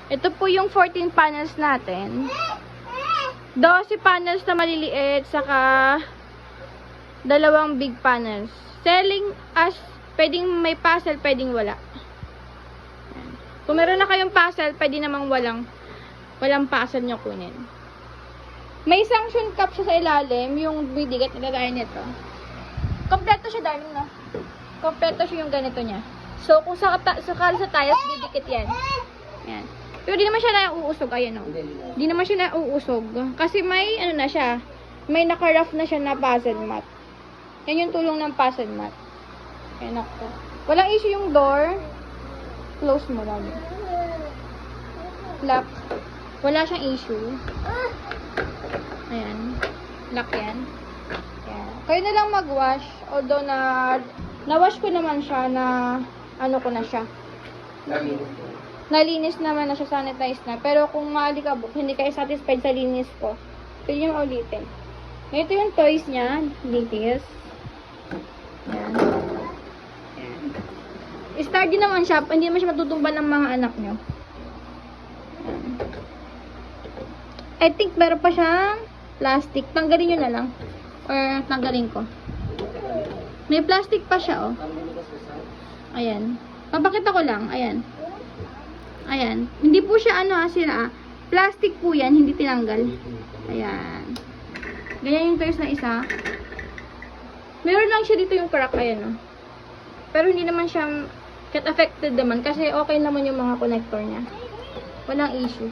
Ito po yung 14 panels natin. 12 panels na maliliit, saka dalawang big panels. Selling as, pwedeng may puzzle, pwedeng wala. Kung meron na kayong puzzle, pwede namang walang puzzle nyo kunin. May suction cup siya sa ilalim, yung bibigat na gaya nito. Kompleto siya, darling, no? Kompleto siya yung ganito niya. So, kung sakali sa tiles, didikit yan. Yan. Pero di naman siya nauusog. Ayan, no? Di naman siya nauusog. Kasi may, ano na siya, may naka-rough na siya na puzzle mat. Yan yung tulong ng puzzle mat. Ayan ako. Walang issue yung door. Close mo lang. Lock. Wala siyang issue. Ayan. Lock yan. Ayan. Kayo na lang mag-wash. Although na-wash ko naman siya na ano ko na siya. Nalinis naman na siya, sanitize na. Pero kung maalikabok, hindi kayo satisfied sa linis ko, pwede nyo ulitin. Ito yung toys niya. Details. Ayan. Ayan. Sturdy naman siya. Hindi naman siya matutumban ng mga anak nyo. Ayan. I think meron pa siyang plastic. Tanggalin nyo na lang. Or tanggalin ko. May plastic pa siya, oh. Ayan. Papakita ko lang. Ayan. Ayan. Hindi po siya sira. Plastic po yan, hindi tinanggal. Ayan. Ganyan yung toys na isa. Meron lang siya dito yung crack. Ayan, oh. Pero hindi naman siya cat affected naman kasi okay naman yung mga connector niya. Walang issue.